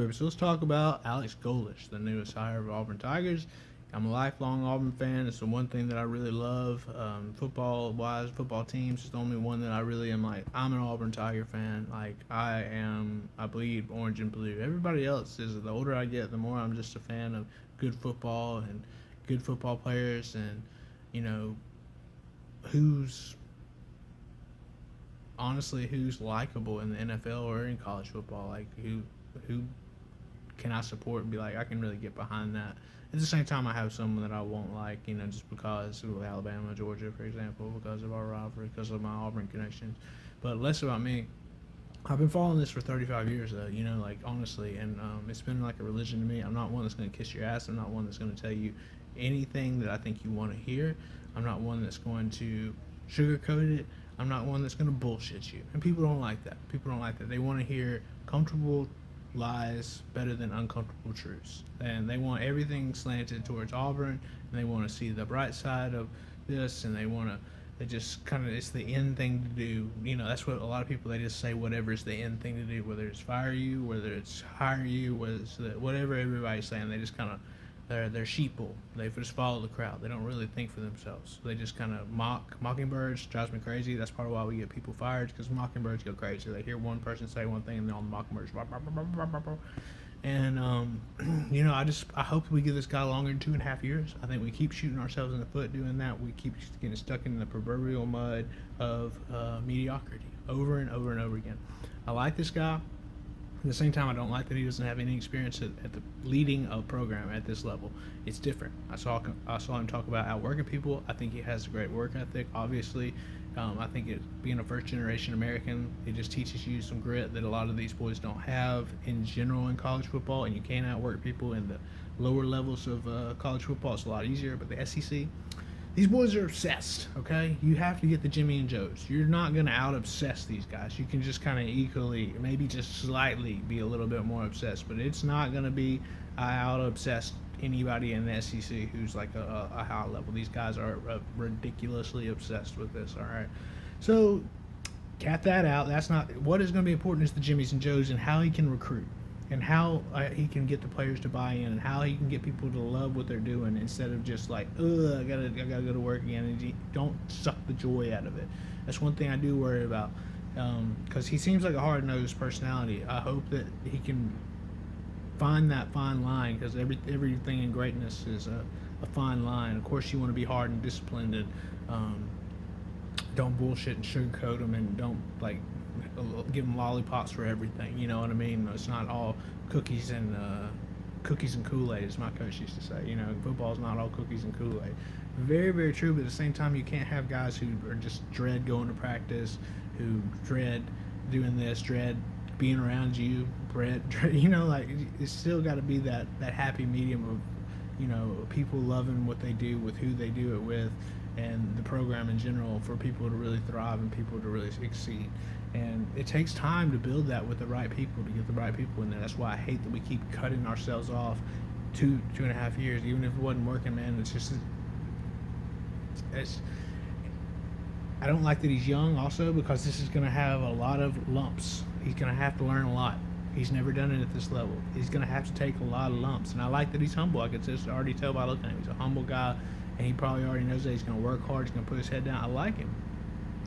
baby. So let's talk about Alex Golesh, the newest hire of Auburn Tigers. I'm a lifelong Auburn fan. It's the one thing that I really love. Football-wise, football teams is the only one that I really am like, I'm an Auburn Tiger fan. Like, I bleed orange and blue. Everybody else is, the older I get, the more I'm just a fan of good football and good football players and, you know, who's who's likable in the NFL or in college football. Like who can I support and be like I can really get behind that. At the same time, I have someone that I won't like, just because of Alabama, Georgia, for example, because of our rivalry, because of my Auburn connections. But less about me. I've been following this for 35 years, though, like honestly, and it's been like a religion to me. I'm not one that's going to kiss your ass. I'm not one that's going to tell you anything that I think you want to hear. I'm not one that's going to sugarcoat it. I'm not one that's going to bullshit you. And people don't like that. People don't like that. They want to hear comfortable lies better than uncomfortable truths. And they want everything slanted towards Auburn, and they want to see the bright side of this, and they just kind of, it's the end thing to do. That's what a lot of people, they just say whatever is the end thing to do, whether it's fire you, whether it's hire you, whatever everybody's saying. They just kind of, they're sheeple. They just follow the crowd. They don't really think for themselves. They just kind of mockingbirds. Drives me crazy. That's part of why we get people fired, because mockingbirds go crazy. They hear one person say one thing, and then all the mockingbirds. And I hope we give this guy longer than 2.5 years. I think we keep shooting ourselves in the foot doing that. We keep getting stuck in the proverbial mud of mediocrity over and over and over again. I like this guy. At the same time, I don't like that he doesn't have any experience at the leading a program at this level. It's different. I saw him talk about outworking people. I think he has a great work ethic. Obviously, I think being a first-generation American, it just teaches you some grit that a lot of these boys don't have in general in college football, and you can't outwork people in the lower levels of college football. It's a lot easier, but the SEC, these boys are obsessed, okay? You have to get the Jimmy and Joes. You're not going to out-obsess these guys. You can just kind of equally, maybe just slightly be a little bit more obsessed, but it's not going to be out-obsessed anybody in the SEC who's like a high level. These guys are ridiculously obsessed with this, all right? So, cat that out. That's not, what is going to be important is the Jimmys and Joes and how he can recruit, and how he can get the players to buy in, and how he can get people to love what they're doing instead of just like, ugh, I gotta go to work again, and don't suck the joy out of it. That's one thing I do worry about, because he seems like a hard-nosed personality. I hope that he can find that fine line, because everything in greatness is a fine line. Of course, you want to be hard and disciplined, and don't bullshit and sugarcoat them, and don't like give them lollipops for everything. You know what I mean? It's not all cookies and Kool-Aid, as my coach used to say. Football's not all cookies and Kool-Aid. Very, very true, but at the same time, you can't have guys who are just dread going to practice, who dread doing this, dread being around you, like, it's still got to be that happy medium of, people loving what they do with who they do it with, and the program in general, for people to really thrive and people to really succeed. And it takes time to build that with the right people, to get the right people in there. That's why I hate that we keep cutting ourselves off 2.5 years, even if it wasn't working, man. I don't like that he's young also, because this is going to have a lot of lumps. He's going to have to learn a lot. He's never done it at this level. He's going to have to take a lot of lumps. And I like that he's humble. I can just already tell by looking at him. He's a humble guy, and he probably already knows that he's going to work hard. He's going to put his head down. I like him.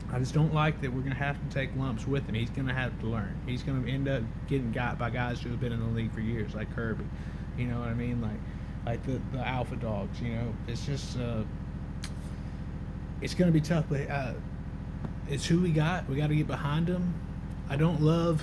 I just don't like that we're going to have to take lumps with him. He's going to have to learn. He's going to end up getting got by guys who have been in the league for years, like Kirby. You know what I mean? Like the alpha dogs, It's just, it's going to be tough, but it's who we got. We got to get behind him. I don't love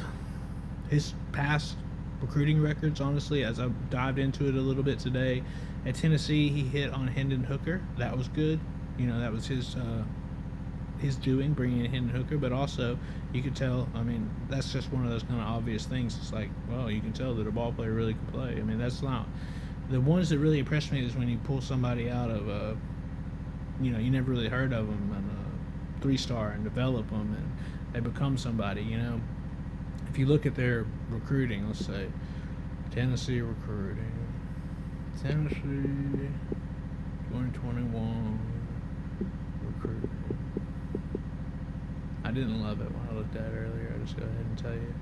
his past recruiting records, honestly, as I dived into it a little bit today. At Tennessee, he hit on Hendon Hooker. That was good. That was his doing, bringing in Hendon Hooker, but also you could tell, that's just one of those kind of obvious things. It's like, well, you can tell that a ball player really can play. That's not, the ones that really impress me is when you pull somebody out of, you never really heard of them, and a 3-star, and develop them, and they become somebody, If you look at their recruiting, let's say, Tennessee recruiting, Tennessee 2021 recruiting. I didn't love it when I looked at it earlier. I'll just go ahead and tell you.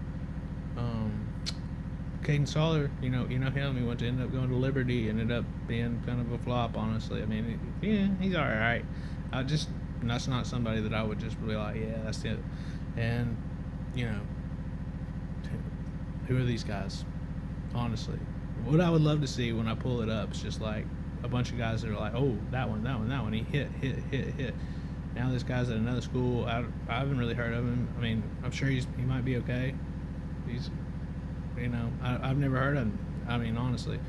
Caden Soller, you know him. He went to end up going to Liberty, ended up being kind of a flop, honestly. I mean, yeah, he's all right. I just That's not somebody that I would just be like, yeah, that's it. And you know, who are these guys? Honestly, what I would love to see when I pull it up is just like a bunch of guys that are like, oh, that one, he hit. Now this guy's at another school. I haven't really heard of him. I mean, I'm sure he might be okay. He's, I've never heard of him. I mean, honestly,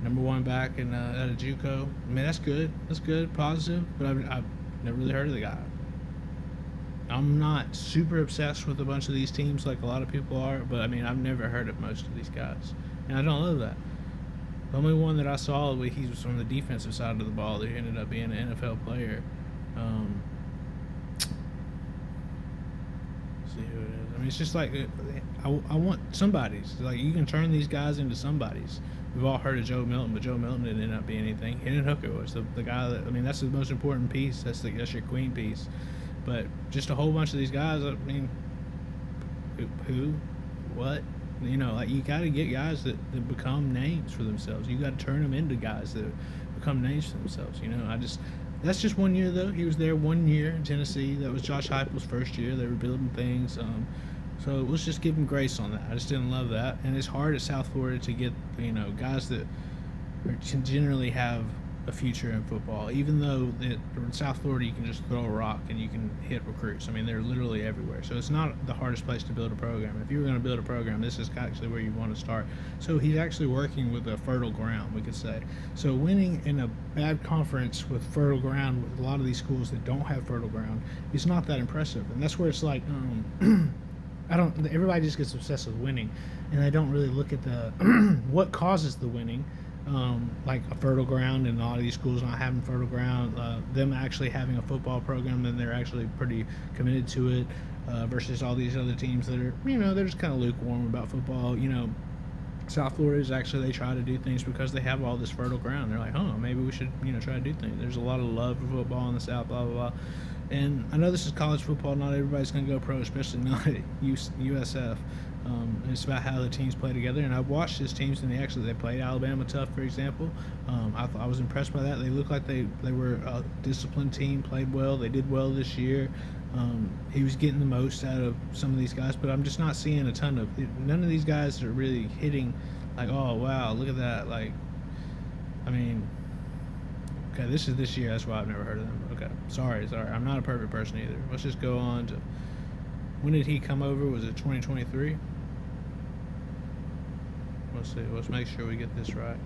number one back in at a JUCO. I mean, that's good. That's good, positive. But I've never really heard of the guy. I'm not super obsessed with a bunch of these teams like a lot of people are, but I mean, I've never heard of most of these guys, and I don't love that. The only one that I saw, he was on the defensive side of the ball, that ended up being an NFL player. See who it is. I mean, it's just like I want somebody's. Like, you can turn these guys into somebody's. We've all heard of Joe Milton, but Joe Milton didn't end up being anything. Hendon Hooker was the guy that, I mean, that's the most important piece. That's your queen piece. But just a whole bunch of these guys, I mean, who, what? Like, you got to get guys that become names for themselves. You got to turn them into guys that become names for themselves. That's just 1 year, though. He was there 1 year in Tennessee. That was Josh Heupel's first year. They were building things. So let's just give him grace on that. I just didn't love that. And it's hard at South Florida to get, guys that generally have a future in football. Even though in South Florida you can just throw a rock and you can hit recruits. I mean, they're literally everywhere. So it's not the hardest place to build a program. If you were going to build a program, this is actually where you want to start. So he's actually working with a fertile ground, we could say. So winning in a bad conference with fertile ground, with a lot of these schools that don't have fertile ground, is not that impressive. And that's where it's like, everybody just gets obsessed with winning, and they don't really look at the what causes the winning. Like a fertile ground, and a lot of these schools not having fertile ground, them actually having a football program, then they're actually pretty committed to it, versus all these other teams that are, they're just kind of lukewarm about football. South Florida is actually, they try to do things because they have all this fertile ground. They're like, maybe we should, try to do things. There's a lot of love for football in the South, blah, blah, blah. And I know this is college football. Not everybody's going to go pro, especially not at USF. It's about how the teams play together, and I've watched his teams, and they played Alabama tough, for example. I was impressed by that. They looked like they were a disciplined team, played well. They did well this year. He was getting the most out of some of these guys, but I'm just not seeing a ton of it. None of these guys are really hitting like, oh wow, look at that. Like, I mean, okay, this is this year. That's why I've never heard of them. Okay, sorry. I'm not a perfect person either. Let's just go on to, when did he come over? Was it 2023? Let's see. Let's make sure we get this right.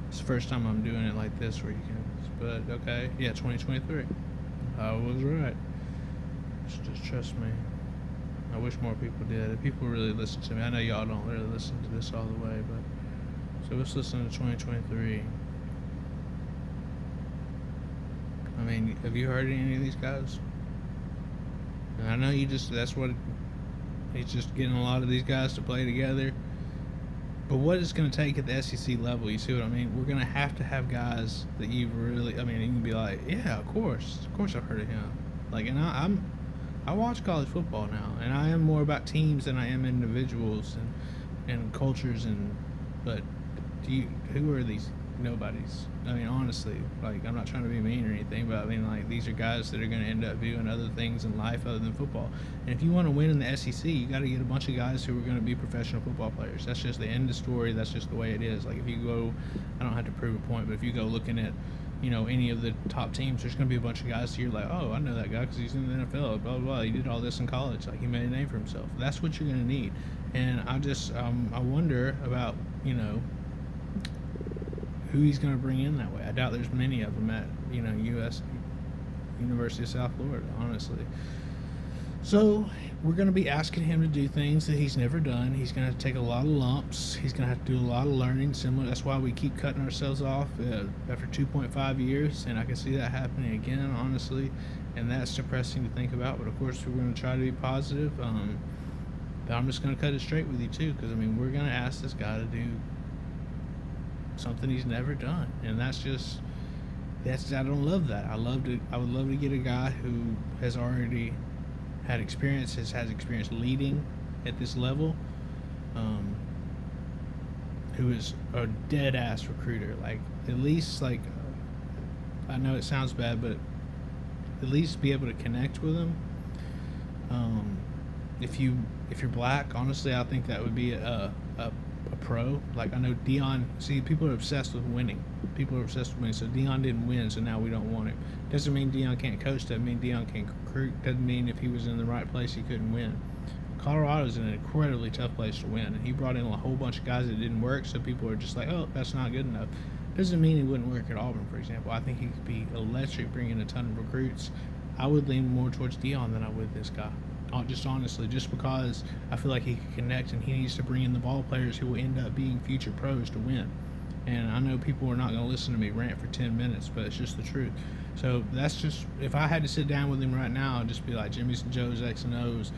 It's the first time I'm doing it like this, where you can. But okay, yeah, 2023. I was right. Just trust me. I wish more people did. If people really listen to me, I know y'all don't really listen to this all the way, but so let's listen to 2023. I mean, have you heard any of these guys? And I know that's what he's just getting a lot of these guys to play together. But what it's going to take at the SEC level, you see what I mean? We're going to have guys that you've really, I mean, you can be like, yeah, of course I've heard of him. Like, and I watch college football now, and I am more about teams than I am individuals and cultures, but who are these nobodies? I mean, honestly, like, I'm not trying to be mean or anything, but I mean, like, these are guys that are going to end up viewing other things in life other than football. And if you want to win in the SEC, you got to get a bunch of guys who are going to be professional football players. That's just the end of the story. That's just the way it is. Like, if you go, I don't have to prove a point, but if you go looking at, any of the top teams, there's going to be a bunch of guys you're like, oh, I know that guy because he's in the NFL, blah, blah, blah. He did all this in college. Like, he made a name for himself. That's what you're going to need. And I wonder about, who he's going to bring in that way. I doubt there's many of them at, University of South Florida, honestly. So we're going to be asking him to do things that he's never done. He's going to have to take a lot of lumps. He's going to have to do a lot of learning. Similar. That's why we keep cutting ourselves off after 2.5 years, and I can see that happening again, honestly, and that's depressing to think about. But of course, we're going to try to be positive. But I'm just going to cut it straight with you too, because I mean, we're going to ask this guy to do something he's never done, and I don't love that. I would love to get a guy who has already has experience leading at this level, um, who is a dead ass recruiter. Like at least like I know it sounds bad, but at least be able to connect with them. Um, if you're black, honestly, I think that would be a pro. Like I know Dion. See, people are obsessed with winning. People are obsessed with winning. So Dion didn't win, so now we don't want him. Doesn't mean Dion can't coach. Doesn't mean Dion can't recruit. Doesn't mean if he was in the right place he couldn't win. Colorado's an incredibly tough place to win, and he brought in a whole bunch of guys that didn't work. So people are just like, oh, that's not good enough. Doesn't mean he wouldn't work at Auburn, for example. I think he could be electric, bringing a ton of recruits. I would lean more towards Dion than I would this guy. Just honestly, just because I feel like he can connect and he needs to bring in the ball players who will end up being future pros to win. And I know people are not going to listen to me rant for 10 minutes, but it's just the truth. So that's just, if I had to sit down with him right now, I'd just be like, Jimmy's and Joe's X and O's.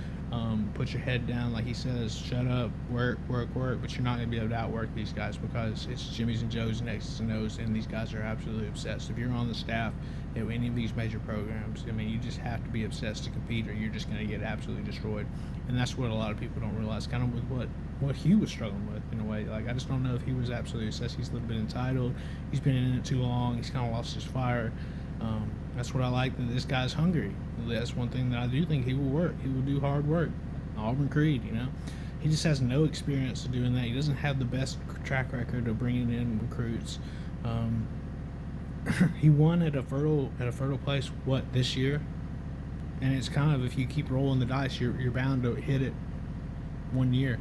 Put your head down, like he says, shut up, work, work, work. But you're not going to be able to outwork these guys because it's Jimmy's and Joe's and X's and O's, and these guys are absolutely obsessed. If you're on the staff at any of these major programs, I mean, you just have to be obsessed to compete, or you're just going to get absolutely destroyed. And that's what a lot of people don't realize. Kind of with what Hugh was struggling with in a way. Like I just don't know if he was absolutely obsessed. He's a little bit entitled. He's been in it too long. He's kind of lost his fire. That's what I like, that this guy's hungry. That's one thing that I do think he will work. He will do hard work. Auburn Creed, you know. He just has no experience of doing that. He doesn't have the best track record of bringing in recruits. He won at a fertile place this year, and it's kind of, if you keep rolling the dice, you're bound to hit it one year.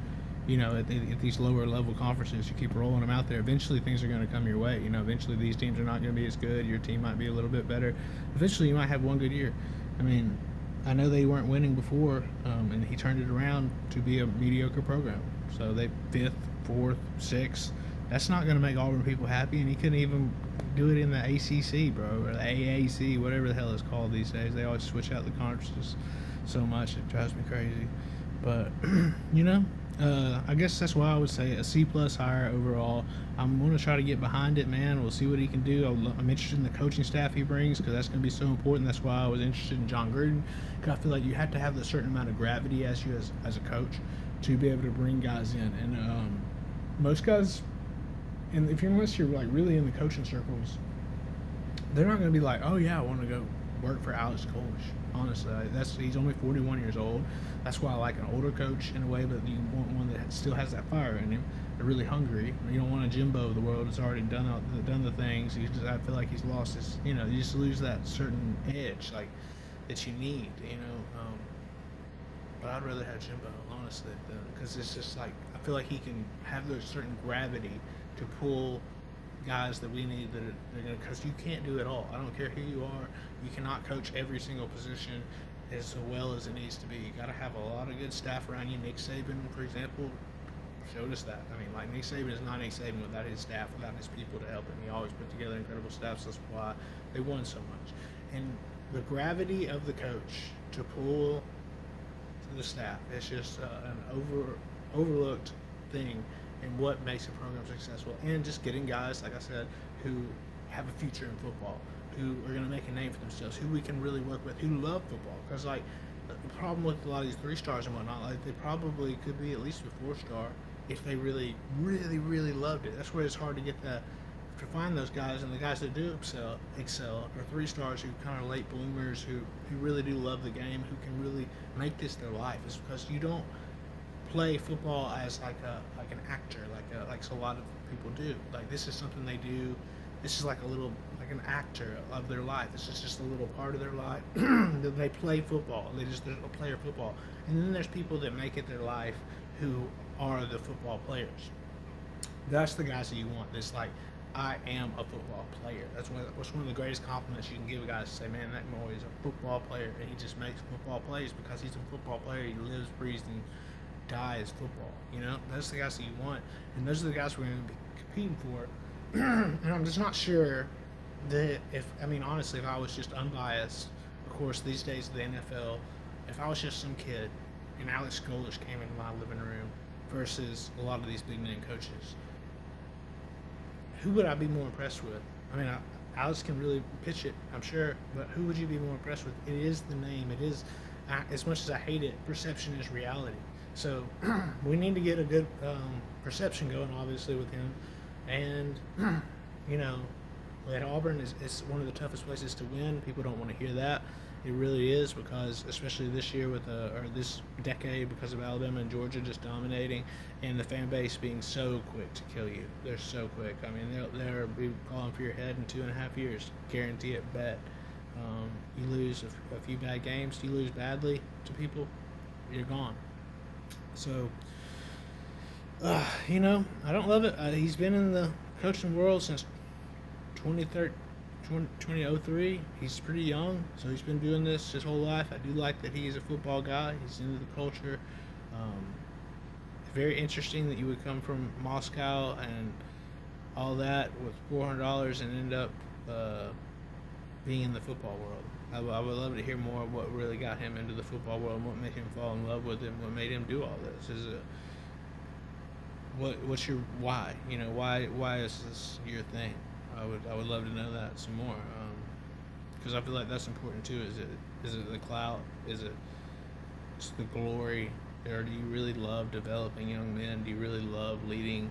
You know, at these lower level conferences, you keep rolling them out there. Eventually, things are going to come your way. You know, eventually these teams are not going to be as good. Your team might be a little bit better. Eventually, you might have one good year. I mean, I know they weren't winning before, and he turned it around to be a mediocre program. So they 5th, 4th, 6th. That's not going to make Auburn people happy, and he couldn't even do it in the ACC, bro, or the AAC, whatever the hell it's called these days. They always switch out the conferences so much, it drives me crazy. But, you know, I guess that's why I would say a C+ hire overall. I'm going to try to get behind it, man. We'll see what he can do. I'm interested in the coaching staff he brings, because that's going to be so important. That's why I was interested in John Gruden, because I feel like you have to have a certain amount of gravity as a coach to be able to bring guys in. And most guys, and unless you're like really in the coaching circles, they're not going to be like, oh yeah, I want to go work for Alex Golesh. Honestly, he's only 41 years old. That's why I like an older coach in a way, but you want one that still has that fire in him. They're really hungry. You don't want a Jimbo of the world that's already done the things. I feel like he's lost his. You know, you just lose that certain edge like that you need. You know, but I'd rather have Jimbo, honestly, because it's just like I feel like he can have those certain gravity to pull guys that we need they're going to, because you can't do it all. I don't care who you are. You cannot coach every single position as well as it needs to be. You got to have a lot of good staff around you. Nick Saban, for example, showed us that. I mean, like, Nick Saban is not Nick Saban without his staff, without his people to help him. He always put together incredible staffs. That's why they won so much. And the gravity of the coach to pull the staff is just an overlooked thing, and what makes a program successful, and just getting guys, like I said, who have a future in football, who are going to make a name for themselves, who we can really work with, who love football. Because, like, the problem with a lot of these 3-stars and whatnot, like, they probably could be at least a 4-star if they really, really, really loved it. That's where it's hard to get to find those guys, and the guys that do excel are 3-stars who kind of late bloomers, who really do love the game, who can really make this their life. It's because you don't play football as like an actor, like so a lot of people do. Like, this is something they do. This is like an actor of their life. This is just a little part of their life. They play football. They're a player of football. And then there's people that make it their life who are the football players. That's the guys that you want. That's like, I am a football player. That's one of the greatest compliments you can give a guy, to say, man, that boy is a football player, and he just makes football plays because he's a football player. He lives, breathes, and dies football. You know, those are the guys that you want, and those are the guys we're going to be competing for. And I'm just not sure that honestly, if I was just unbiased, of course, these days of the NFL, if I was just some kid and Alex Golesh came into my living room versus a lot of these big name coaches, who would I be more impressed with? I mean, Alex can really pitch it, I'm sure, but who would you be more impressed with? It is the name. It is as much as I hate it, perception is reality. So we need to get a good perception going, obviously, with him. And, you know, at Auburn is one of the toughest places to win. People don't want to hear that. It really is, because especially this year or this decade, because of Alabama and Georgia just dominating, and the fan base being so quick to kill you. They're so quick. I mean, they'll be calling for your head in 2.5 years. Guarantee it. Bet. You lose a few bad games. You lose badly to people, you're gone. So, you know, I don't love it. He's been in the coaching world since 2003. He's pretty young, so he's been doing this his whole life. I do like that he's a football guy. He's into the culture. Very interesting that you would come from Moscow and all that with $400 and end up being in the football world. I would love to hear more of what really got him into the football world, and what made him fall in love with it, what made him do all this. What's your why? You know, why is this your thing? I would love to know that some more, because I feel like that's important too. Is it the clout? Is it just the glory? Or do you really love developing young men? Do you really love leading?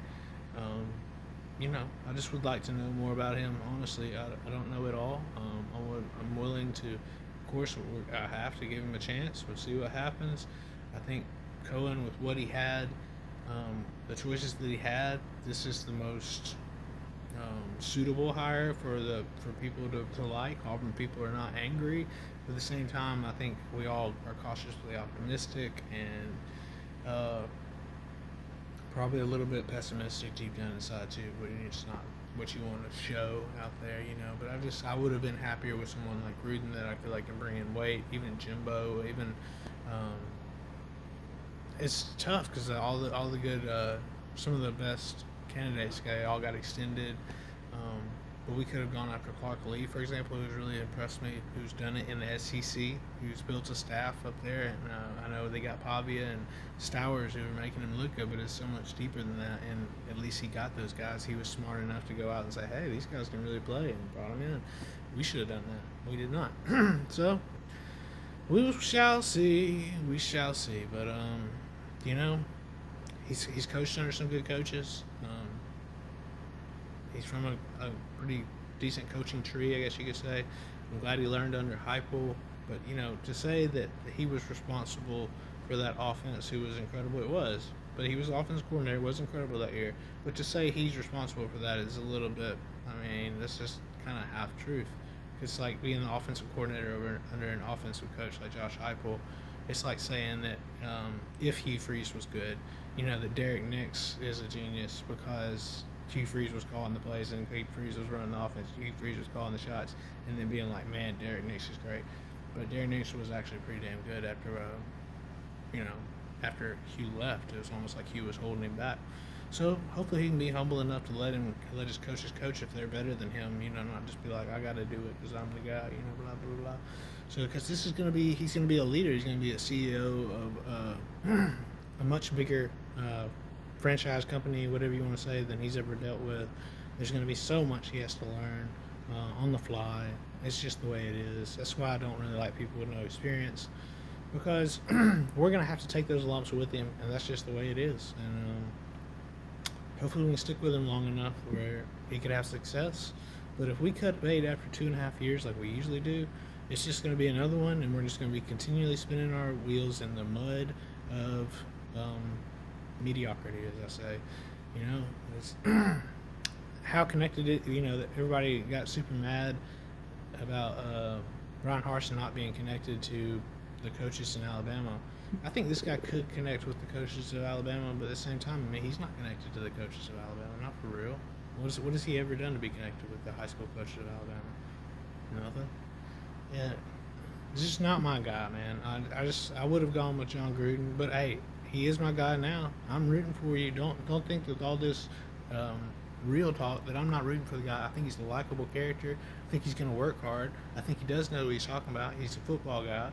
You know, I just would like to know more about him. Honestly, I don't know it all. I'm willing to, of course, I have to give him a chance. We'll see what happens. I think Cohen, with what he had, the choices that he had, this is the most suitable hire for people to like. Auburn people are not angry, but at the same time, I think we all are cautiously optimistic and probably a little bit pessimistic deep down inside too, but it's not what you want to show out there, you know. But I would have been happier with someone like Gruden that I feel like can bring in weight, even Jimbo, even. It's tough because all the good, some of the best candidates all got extended. But we could have gone after Clark Lee, for example, who's really impressed me, who's done it in the SEC, who's built a staff up there. And I know they got Pavia and Stowers who are making him look good, but it's so much deeper than that. And at least he got those guys. He was smart enough to go out and say, hey, these guys can really play, and brought them in. We should have done that. We did not. So, we shall see. We shall see. But, you know, he's coached under some good coaches. He's from a pretty decent coaching tree, I guess you could say. I'm glad he learned under Heupel. But, you know, to say that he was responsible for that offense, who was incredible, it was. But he was offensive coordinator, was incredible that year. But to say he's responsible for that is a little bit, I mean, that's just kind of half truth. It's like being the offensive coordinator under an offensive coach like Josh Heupel. It's like saying that if Hugh Freeze was good, you know, that Derek Nix is a genius because Hugh Freeze was calling the plays and Hugh Freeze was running the offense. Hugh Freeze was calling the shots, and then being like, man, Derek Nix is great. But Derek Nix was actually pretty damn good after, after Hugh left. It was almost like Hugh was holding him back. So hopefully he can be humble enough to let his coaches coach if they're better than him. You know, not just be like, I got to do it because I'm the guy. You know, blah blah blah. So because he's going to be a leader. He's going to be a CEO of a much bigger franchise company, whatever you want to say, than he's ever dealt with. There's going to be so much he has to learn on the fly. It's just the way it is. That's why I don't really like people with no experience, because we're going to have to take those lumps with him, and that's just the way it is. And hopefully we can stick with him long enough where he could have success. But if we cut bait after 2.5 years like we usually do, it's just going to be another one, and we're just going to be continually spinning our wheels in the mud of mediocrity, as I say. You know, it's how connected it. You know, that everybody got super mad about Brian Harsin not being connected to the coaches in Alabama. I think this guy could connect with the coaches of Alabama, but at the same time, I mean, he's not connected to the coaches of Alabama, not for real. What has he ever done to be connected with the high school coaches of Alabama? Nothing. Yeah, it's just not my guy, man. I would have gone with John Gruden, but hey, he is my guy now. I'm rooting for you. Don't think with all this real talk that I'm not rooting for the guy. I think he's a likable character. I think he's going to work hard. I think he does know what he's talking about. He's a football guy.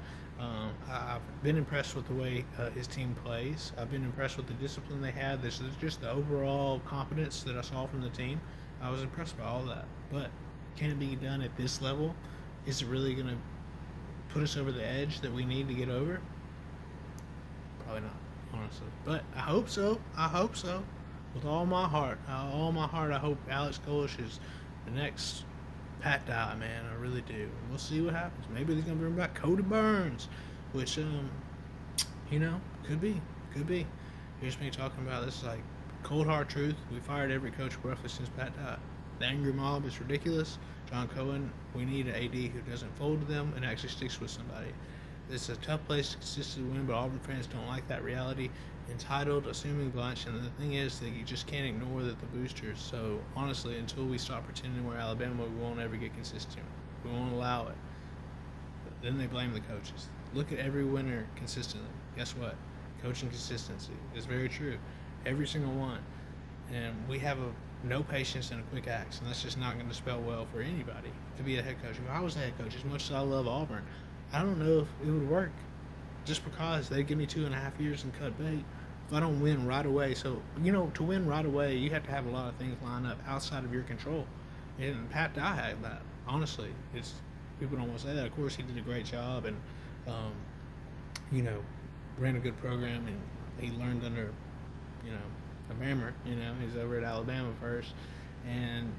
I've been impressed with the way his team plays. I've been impressed with the discipline they had. This is just the overall competence that I saw from the team. I was impressed by all that. But can it be done at this level? Is it really going to put us over the edge that we need to get over? Probably not, honestly. But I hope so. I hope so. With all my heart. All my heart, I hope Alex Golesh is the next Pat Dye, man. I really do. We'll see what happens. Maybe they're going to bring back Cody Burns, which, could be. Could be. Here's me talking about this, like, cold hard truth. We fired every coach roughly since Pat Dye. The angry mob is ridiculous. John Cohen, we need an AD who doesn't fold to them and actually sticks with somebody. It's a tough place to consistently win, but Auburn fans don't like that reality. Entitled, assuming bunch, and the thing is that you just can't ignore that the boosters. So honestly, until we stop pretending we're Alabama, we won't ever get consistent. We won't allow it. But then they blame the coaches. Look at every winner consistently. Guess what? Coaching consistency is very true. Every single one. And we have no patience and a quick axe, and that's just not going to spell well for anybody to be a head coach. If I was a head coach, as much as I love Auburn, I don't know if it would work. Just because they give me 2.5 years and cut bait, if I don't win right away. So, to win right away, you have to have a lot of things line up outside of your control. And Pat Dye had that. Honestly, people don't want to say that. Of course, he did a great job and, ran a good program, and he learned under, a Bammer. He's over at Alabama first, and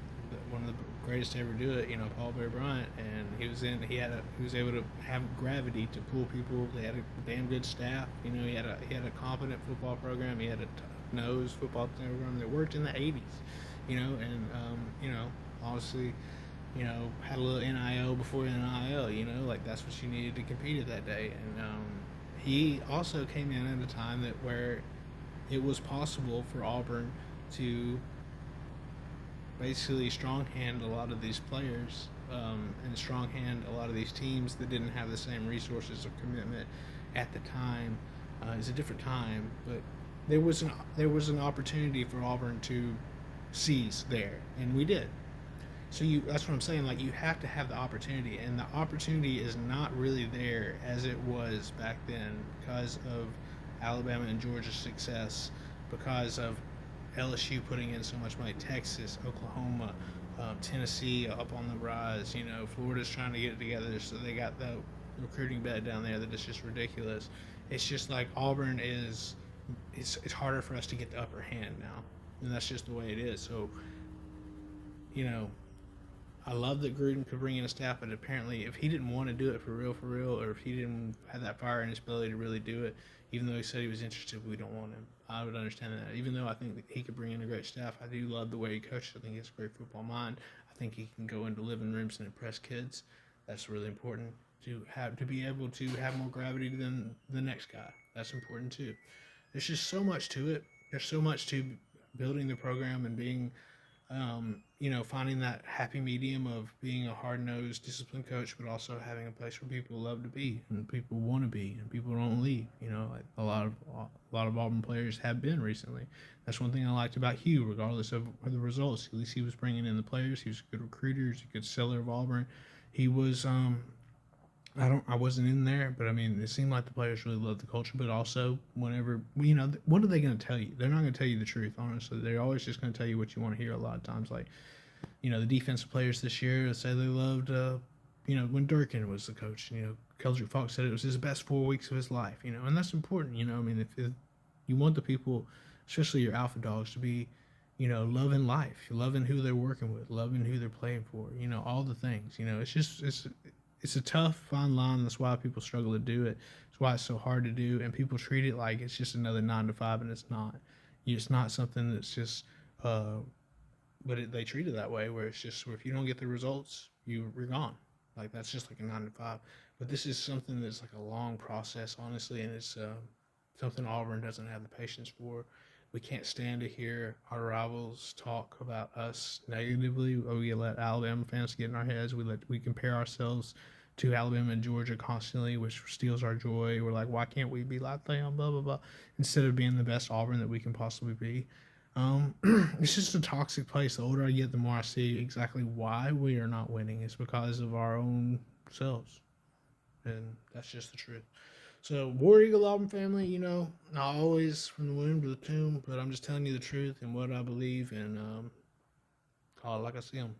one of the greatest to ever do it, Paul Bear Bryant, and he was able to have gravity to pull people. They had a damn good staff. He had a competent football program. He had a nose football program that worked in the 80s. Obviously, had a little NIL before NIL. Like that's what you needed to compete at that day. And he also came in at a time where it was possible for Auburn to basically strong hand a lot of these players and strong hand a lot of these teams that didn't have the same resources or commitment at the time. It's a different time, but there was an opportunity for Auburn to seize there, and we did. So that's what I'm saying. Like, you have to have the opportunity, and the opportunity is not really there as it was back then because of Alabama and Georgia's success, because of LSU putting in so much money, Texas, Oklahoma, Tennessee up on the rise. Florida's trying to get it together, so they got the recruiting bed down there that is just ridiculous. It's just like Auburn is. It's harder for us to get the upper hand now, and that's just the way it is. So, I love that Gruden could bring in a staff, but apparently if he didn't want to do it for real, or if he didn't have that fire in his belly to really do it, even though he said he was interested, we don't want him. I would understand that. Even though I think that he could bring in a great staff, I do love the way he coaches. I think he has a great football mind. I think he can go into living rooms and impress kids. That's really important to be able to have more gravity than the next guy. That's important too. There's just so much to it. There's so much to building the program and being finding that happy medium of being a hard-nosed, disciplined coach, but also having a place where people love to be and people want to be and people don't leave. Like a lot of Auburn players have been recently. That's one thing I liked about Hugh, regardless of the results. At least he was bringing in the players. He was a good recruiter. He was a good seller of Auburn. He was. I wasn't in there, but I mean, it seemed like the players really loved the culture. But also, whenever what are they going to tell you? They're not going to tell you the truth. Honestly, they're always just going to tell you what you want to hear. A lot of times, like the defensive players this year say they loved, when Durkin was the coach. Keldrick Fox said it was his best 4 weeks of his life. And that's important. I mean, if you want the people, especially your alpha dogs, to be, loving life, loving who they're working with, loving who they're playing for. All the things. It's a tough, fine line. That's why people struggle to do it. It's why it's so hard to do. And people treat it like it's just another 9 to 5, and it's not. It's not something that's just, they treat it that way, where it's just, where if you don't get the results, you're gone. Like, that's just like a 9 to 5. But this is something that's like a long process, honestly, and it's something Auburn doesn't have the patience for. We can't stand to hear our rivals talk about us negatively. We let Alabama fans get in our heads. We compare ourselves to Alabama and Georgia constantly, which steals our joy. We're like, why can't we be like them? Blah blah blah. Instead of being the best Auburn that we can possibly be. It's just a toxic place. The older I get, the more I see exactly why we are not winning. It's because of our own selves, and that's just the truth. So, War Eagle Auburn family, not always from the womb to the tomb, but I'm just telling you the truth and what I believe, and call it like I see them.